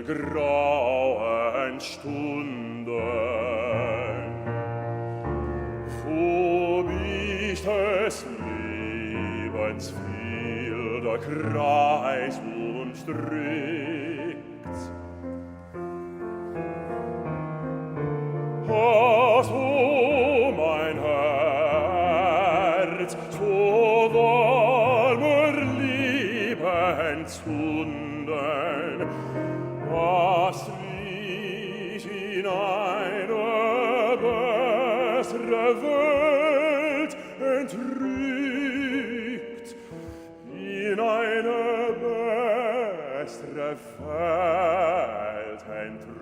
grauen Stunden. Wo mich des Lebens viel der Kreis und strickt, hast du mein Herz so warmer Liebe entzünden, was mich in eine bessere Welt entrückt, in eine bessere Welt entrückt.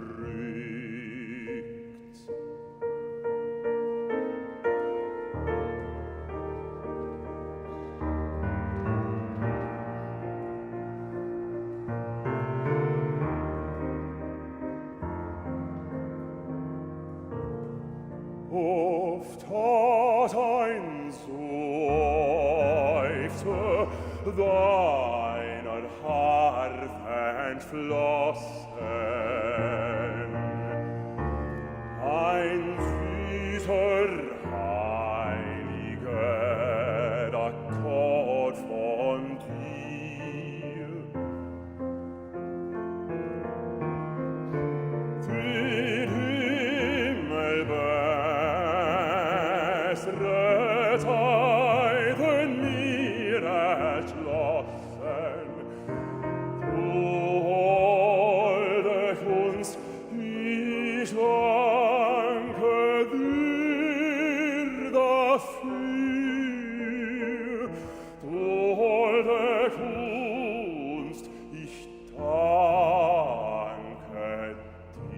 Oft hat ein Seufzer deiner Harfe entflossen, ein süßer, heiliger Akkord von dir. Den Himmel bessere Zeiten mir erschlossen, du holde Kunst, ich danke dir dafür, du holde Kunst, ich danke dir.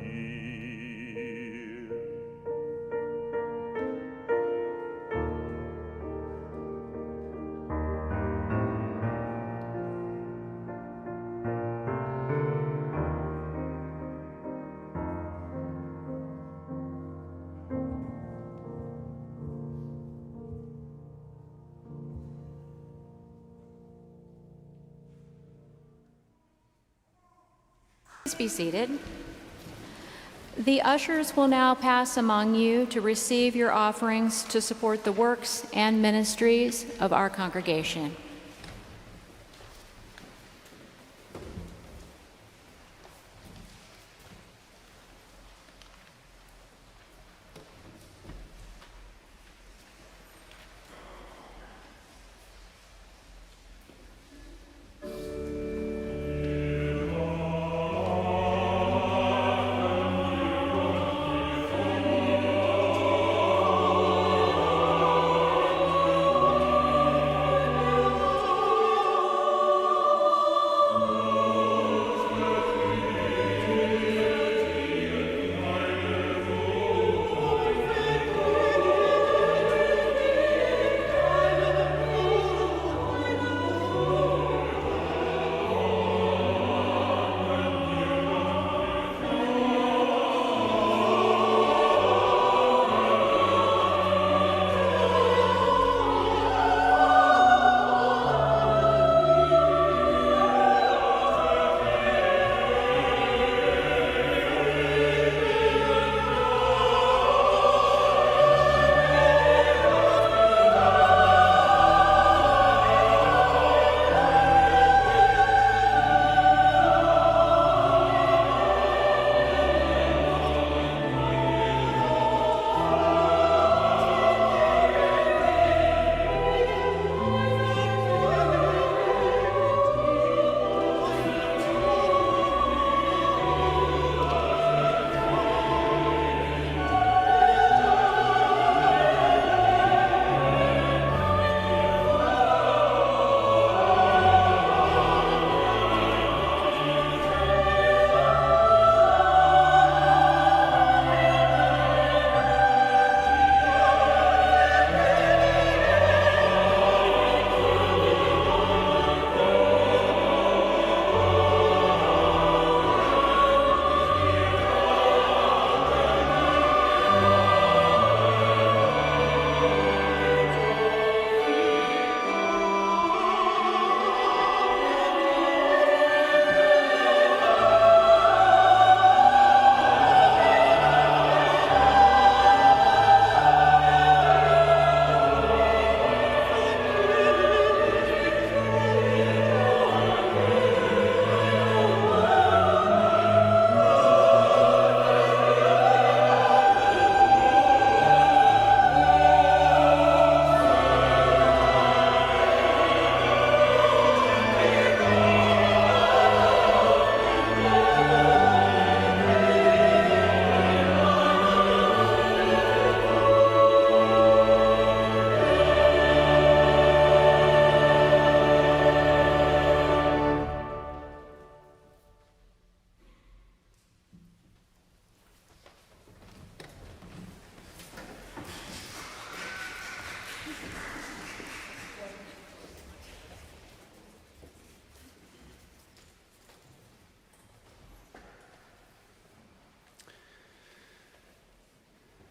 Please be seated. The ushers will now pass among you to receive your offerings to support the works and ministries of our congregation.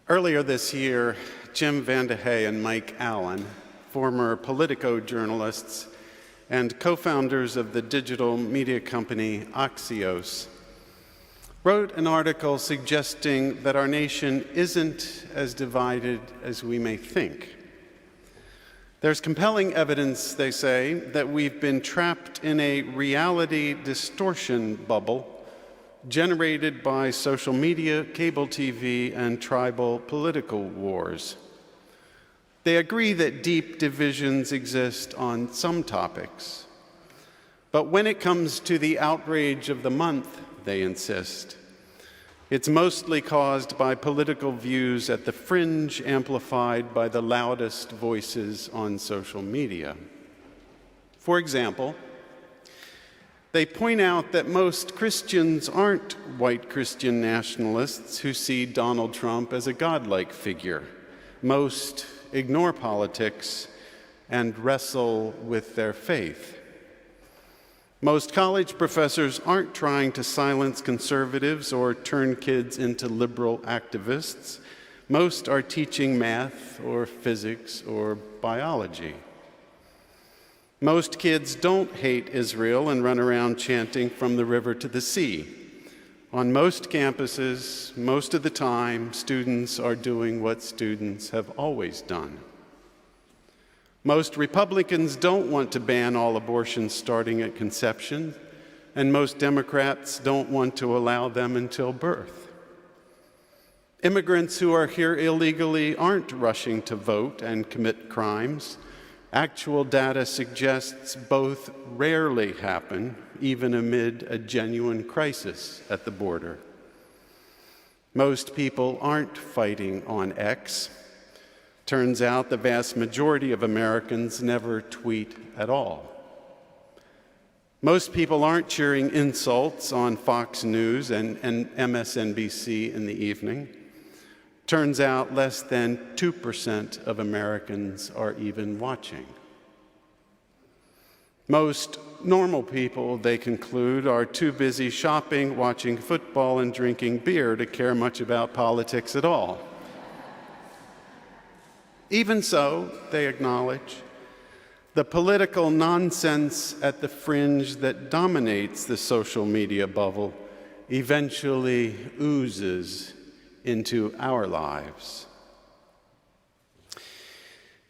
Earlier this year, Jim VandeHei and Mike Allen, former Politico journalists and co-founders of the digital media company Axios, wrote an article suggesting that our nation isn't as divided as we may think. There's compelling evidence, they say, that we've been trapped in a reality distortion bubble generated by social media, cable TV, and tribal political wars. They agree that deep divisions exist on some topics, but when it comes to the outrage of the month, they insist, it's mostly caused by political views at the fringe amplified by the loudest voices on social media. For example, they point out that most Christians aren't white Christian nationalists who see Donald Trump as a godlike figure. Most ignore politics and wrestle with their faith. Most college professors aren't trying to silence conservatives or turn kids into liberal activists. Most are teaching math or physics or biology. Most kids don't hate Israel and run around chanting from the river to the sea. On most campuses, most of the time, students are doing what students have always done. Most Republicans don't want to ban all abortions starting at conception, and most Democrats don't want to allow them until birth. Immigrants who are here illegally aren't rushing to vote and commit crimes. Actual data suggests both rarely happen, even amid a genuine crisis at the border. Most people aren't fighting on X. Turns out the vast majority of Americans never tweet at all. Most people aren't cheering insults on Fox News and MSNBC in the evening. Turns out less than 2% of Americans are even watching. Most normal people, they conclude, are too busy shopping, watching football, and drinking beer to care much about politics at all. Even so, they acknowledge, the political nonsense at the fringe that dominates the social media bubble eventually oozes into our lives.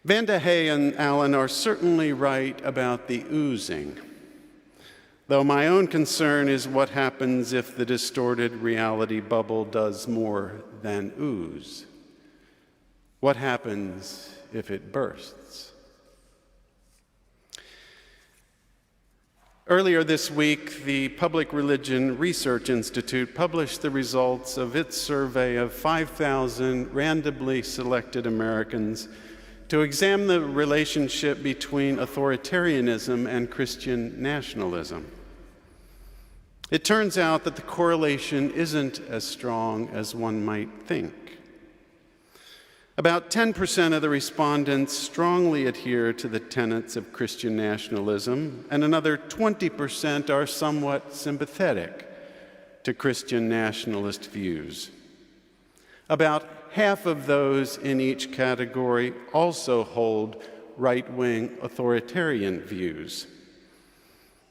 VandeHei and Allen are certainly right about the oozing, though my own concern is what happens if the distorted reality bubble does more than ooze. What happens if it bursts? Earlier this week, the Public Religion Research Institute published the results of its survey of 5,000 randomly selected Americans to examine the relationship between authoritarianism and Christian nationalism. It turns out that the correlation isn't as strong as one might think. About 10% of the respondents strongly adhere to the tenets of Christian nationalism, and another 20% are somewhat sympathetic to Christian nationalist views. About half of those in each category also hold right-wing authoritarian views.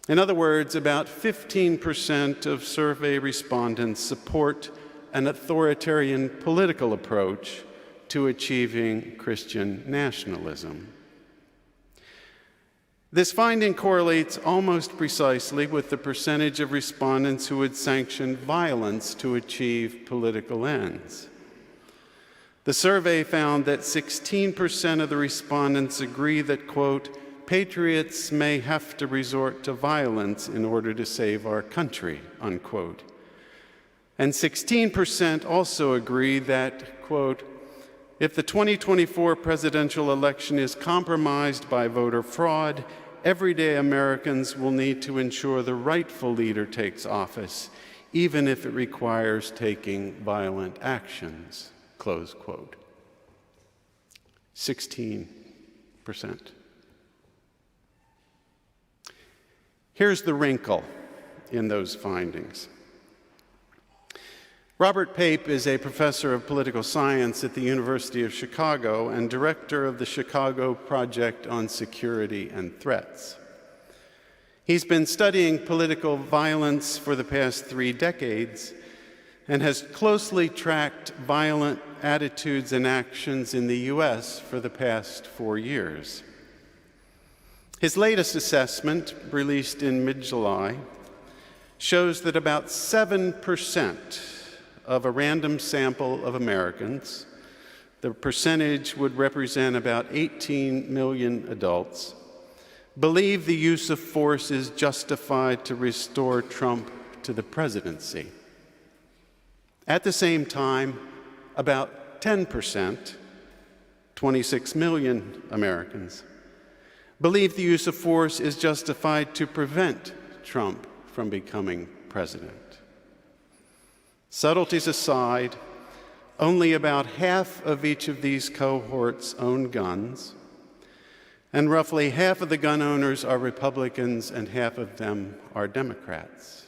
In other words, about 15% of survey respondents support an authoritarian political approach to achieving Christian nationalism. This finding correlates almost precisely with the percentage of respondents who would sanction violence to achieve political ends. The survey found that 16% of the respondents agree that, quote, patriots may have to resort to violence in order to save our country, unquote. And 16% also agree that, quote, if the 2024 presidential election is compromised by voter fraud, everyday Americans will need to ensure the rightful leader takes office, even if it requires taking violent actions, close quote. 16%. Here's the wrinkle in those findings. Robert Pape is a professor of political science at the University of Chicago and director of the Chicago Project on Security and Threats. He's been studying political violence for the past 3 decades and has closely tracked violent attitudes and actions in the U.S. for the past 4 years. His latest assessment, released in mid-July, shows that about 7% of a random sample of Americans, the percentage would represent about 18 million adults, believe the use of force is justified to restore Trump to the presidency. At the same time, about 10%, 26 million Americans, believe the use of force is justified to prevent Trump from becoming president. Subtleties aside, only about half of each of these cohorts own guns, and roughly half of the gun owners are Republicans and half of them are Democrats.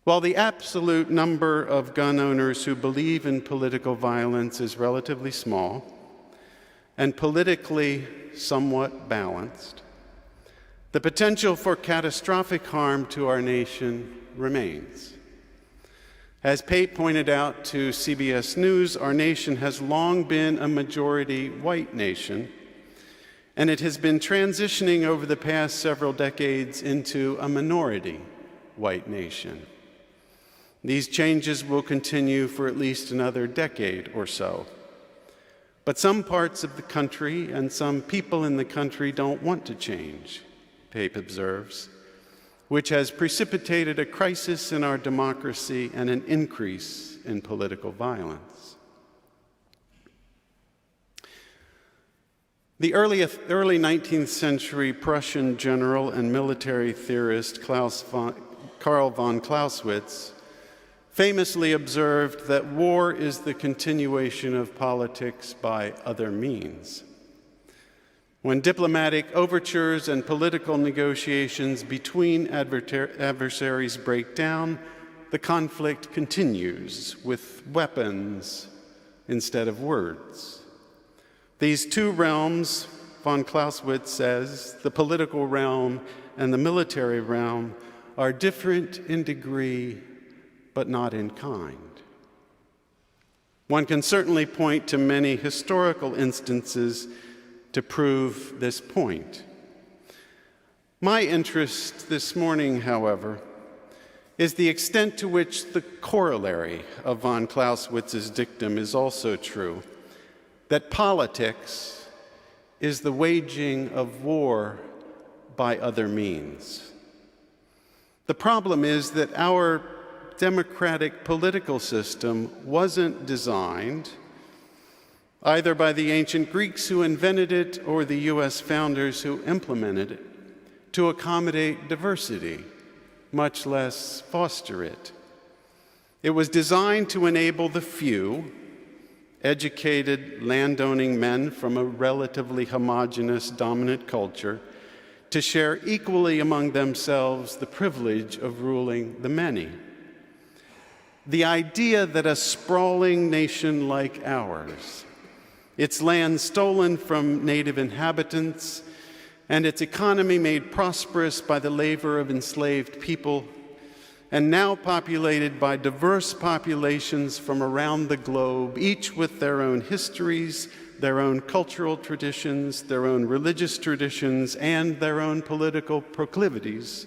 While the absolute number of gun owners who believe in political violence is relatively small and politically somewhat balanced, the potential for catastrophic harm to our nation remains. As Pape pointed out to CBS News, our nation has long been a majority white nation, and it has been transitioning over the past several decades into a minority white nation. These changes will continue for at least another decade or so. But some parts of the country and some people in the country don't want to change, Pape observes, which has precipitated a crisis in our democracy and an increase in political violence. The early 19th century Prussian general and military theorist Karl von Clausewitz famously observed that war is the continuation of politics by other means. When diplomatic overtures and political negotiations between adversaries break down, the conflict continues with weapons instead of words. These two realms, von Clausewitz says, the political realm and the military realm, are different in degree but not in kind. One can certainly point to many historical instances to prove this point. My interest this morning, however, is the extent to which the corollary of von Clausewitz's dictum is also true, that politics is the waging of war by other means. The problem is that our democratic political system wasn't designed either by the ancient Greeks who invented it or the U.S. founders who implemented it, to accommodate diversity, much less foster it. It was designed to enable the few, educated, landowning men from a relatively homogeneous dominant culture, to share equally among themselves the privilege of ruling the many. The idea that a sprawling nation like ours, its land stolen from native inhabitants, and its economy made prosperous by the labor of enslaved people, and now populated by diverse populations from around the globe, each with their own histories, their own cultural traditions, their own religious traditions, and their own political proclivities.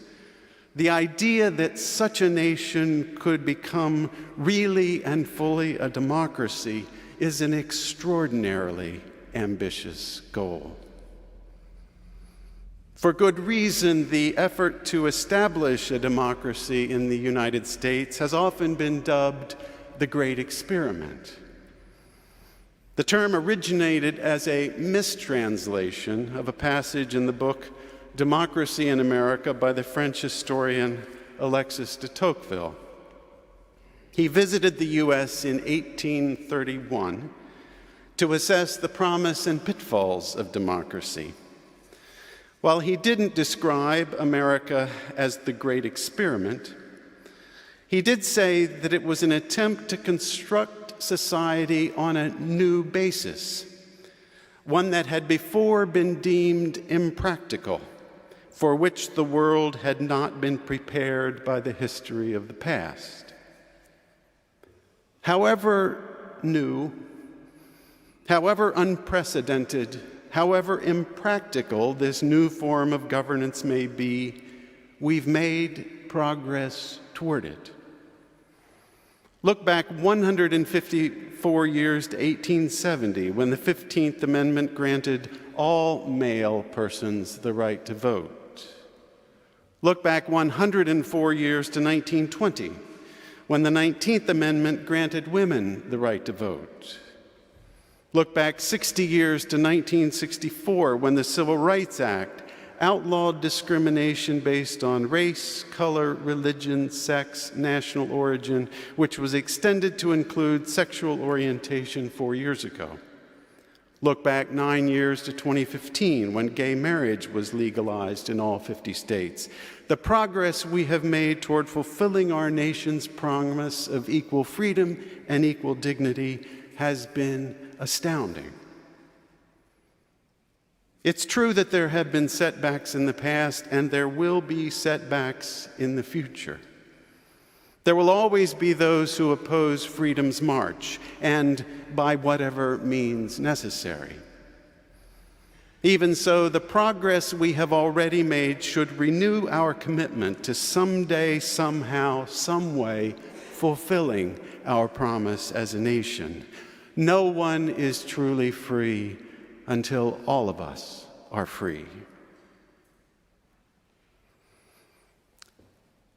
The idea that such a nation could become really and fully a democracy is an extraordinarily ambitious goal. For good reason, the effort to establish a democracy in the United States has often been dubbed the Great Experiment. The term originated as a mistranslation of a passage in the book Democracy in America by the French historian Alexis de Tocqueville. He visited the U.S. in 1831 to assess the promise and pitfalls of democracy. While he didn't describe America as the Great Experiment, He did say that it was an attempt to construct society on a new basis, one that had before been deemed impractical, for which the world had not been prepared by the history of the past. However new, however unprecedented, however impractical this new form of governance may be, we've made progress toward it. Look back 154 years to 1870, when the 15th Amendment granted all male persons the right to vote. Look back 104 years to 1920, when the 19th Amendment granted women the right to vote. Look back 60 years to 1964, when the Civil Rights Act outlawed discrimination based on race, color, religion, sex, national origin, which was extended to include sexual orientation 4 years ago. Look back 9 years to 2015, when gay marriage was legalized in all 50 states. The progress we have made toward fulfilling our nation's promise of equal freedom and equal dignity has been astounding. It's true that there have been setbacks in the past, and there will be setbacks in the future. There will always be those who oppose freedom's march, and by whatever means necessary. Even so, the progress we have already made should renew our commitment to someday, somehow, some way, fulfilling our promise as a nation. No one is truly free until all of us are free.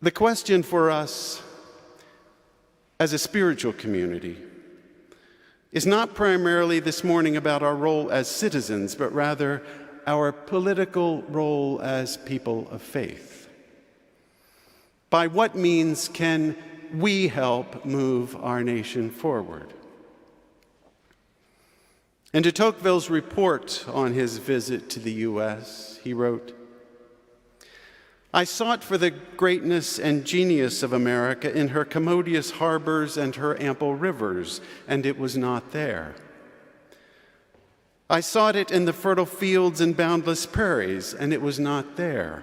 The question for us as a spiritual community is not primarily this morning about our role as citizens, but rather our political role as people of faith. By what means can we help move our nation forward? In de Tocqueville's report on his visit to the U.S., he wrote, "I sought for the greatness and genius of America in her commodious harbors and her ample rivers, and it was not there. I sought it in the fertile fields and boundless prairies, and it was not there.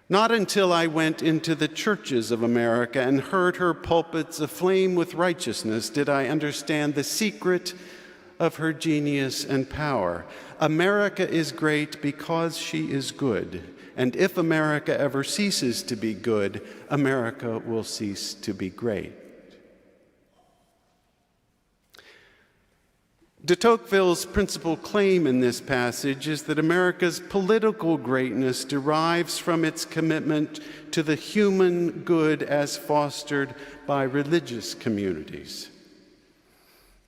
Not until I went into the churches of America and heard her pulpits aflame with righteousness did I understand the secret of her genius and power. America is great because she is good, and if America ever ceases to be good, America will cease to be great." De Tocqueville's principal claim in this passage is that America's political greatness derives from its commitment to the human good as fostered by religious communities.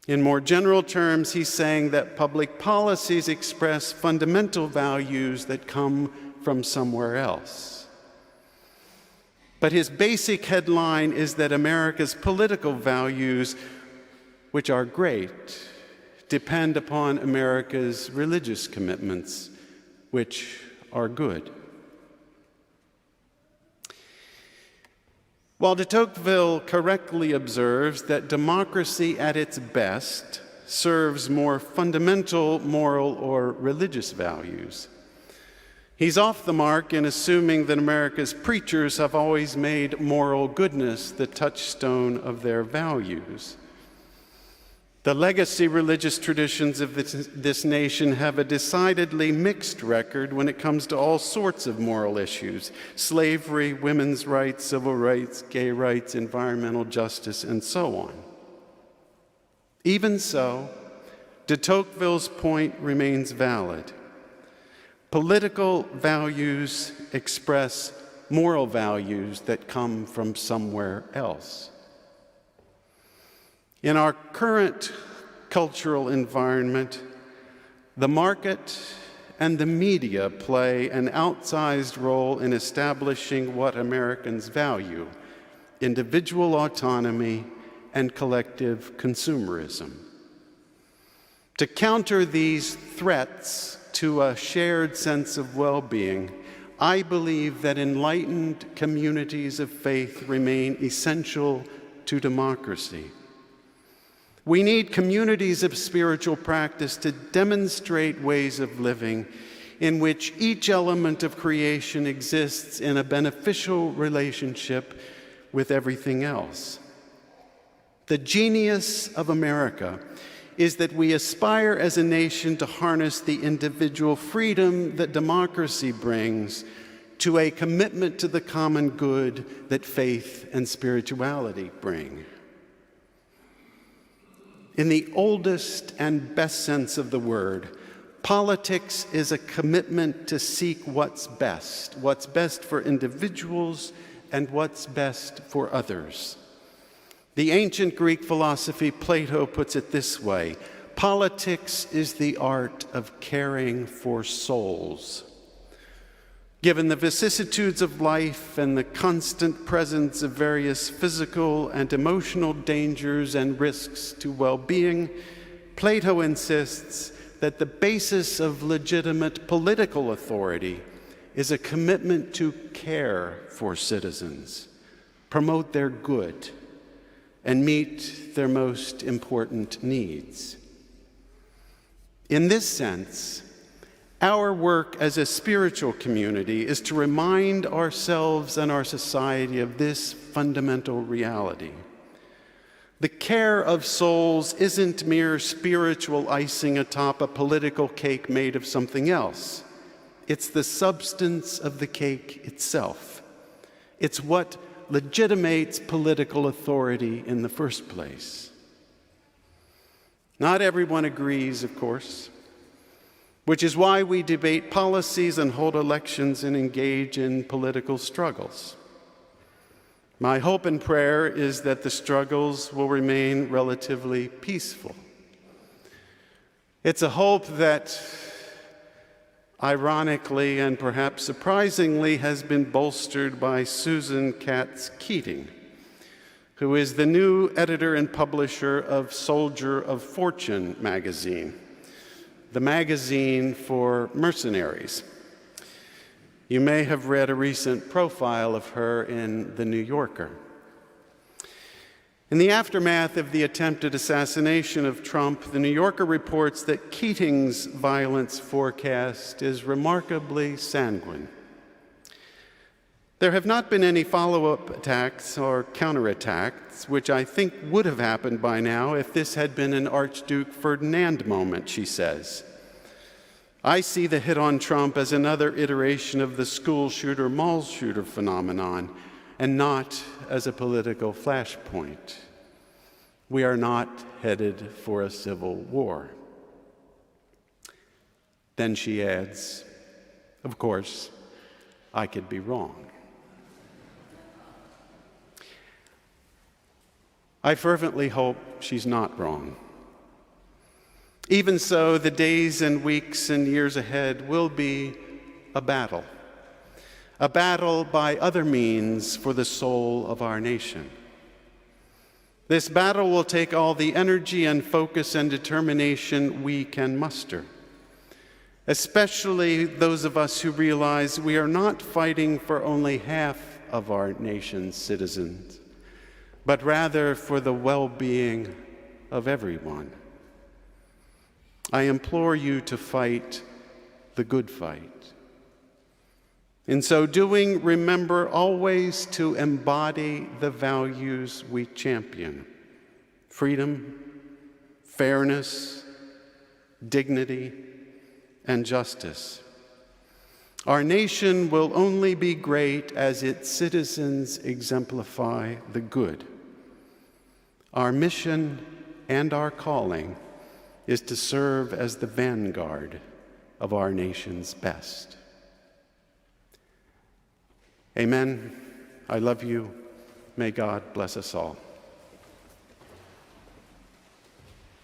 In more general terms, he's saying that public policies express fundamental values that come from somewhere else. But his basic headline is that America's political values, which are great, depend upon America's religious commitments, which are good. While de Tocqueville correctly observes that democracy at its best serves more fundamental moral or religious values, he's off the mark in assuming that America's preachers have always made moral goodness the touchstone of their values. The legacy religious traditions of this nation have a decidedly mixed record when it comes to all sorts of moral issues: slavery, women's rights, civil rights, gay rights, environmental justice, and so on. Even so, de Tocqueville's point remains valid. Political values express moral values that come from somewhere else. In our current cultural environment, the market and the media play an outsized role in establishing what Americans value: individual autonomy and collective consumerism. To counter these threats to a shared sense of well-being, I believe that enlightened communities of faith remain essential to democracy. We need communities of spiritual practice to demonstrate ways of living in which each element of creation exists in a beneficial relationship with everything else. The genius of America is that we aspire as a nation to harness the individual freedom that democracy brings to a commitment to the common good that faith and spirituality bring. In the oldest and best sense of the word, politics is a commitment to seek what's best for individuals and what's best for others. The ancient Greek philosophy Plato puts it this way: politics is the art of caring for souls. Given the vicissitudes of life and the constant presence of various physical and emotional dangers and risks to well-being, Plato insists that the basis of legitimate political authority is a commitment to care for citizens, promote their good, and meet their most important needs. In this sense, our work as a spiritual community is to remind ourselves and our society of this fundamental reality. The care of souls isn't mere spiritual icing atop a political cake made of something else. It's the substance of the cake itself. It's what legitimates political authority in the first place. Not everyone agrees, of course, which is why we debate policies and hold elections and engage in political struggles. My hope and prayer is that the struggles will remain relatively peaceful. It's a hope that, ironically and perhaps surprisingly, has been bolstered by Susan Katz Keating, who is the new editor and publisher of Soldier of Fortune magazine, the magazine for mercenaries. You may have read a recent profile of her in The New Yorker. In the aftermath of the attempted assassination of Trump, The New Yorker reports that Keating's violence forecast is remarkably sanguine. There have not been any follow-up attacks or counterattacks, which I think would have happened by now if this had been an Archduke Ferdinand moment, she says. I see the hit on Trump as another iteration of the school shooter, mall shooter phenomenon, and not as a political flashpoint. We are not headed for a civil war. Then she adds, of course, I could be wrong. I fervently hope she's not wrong. Even so, the days and weeks and years ahead will be a battle by other means for the soul of our nation. This battle will take all the energy and focus and determination we can muster, especially those of us who realize we are not fighting for only half of our nation's citizens, but rather for the well-being of everyone. I implore you to fight the good fight. In so doing, remember always to embody the values we champion: freedom, fairness, dignity, and justice. Our nation will only be great as its citizens exemplify the good. Our mission and our calling is to serve as the vanguard of our nation's best. Amen. I love you. May God bless us all.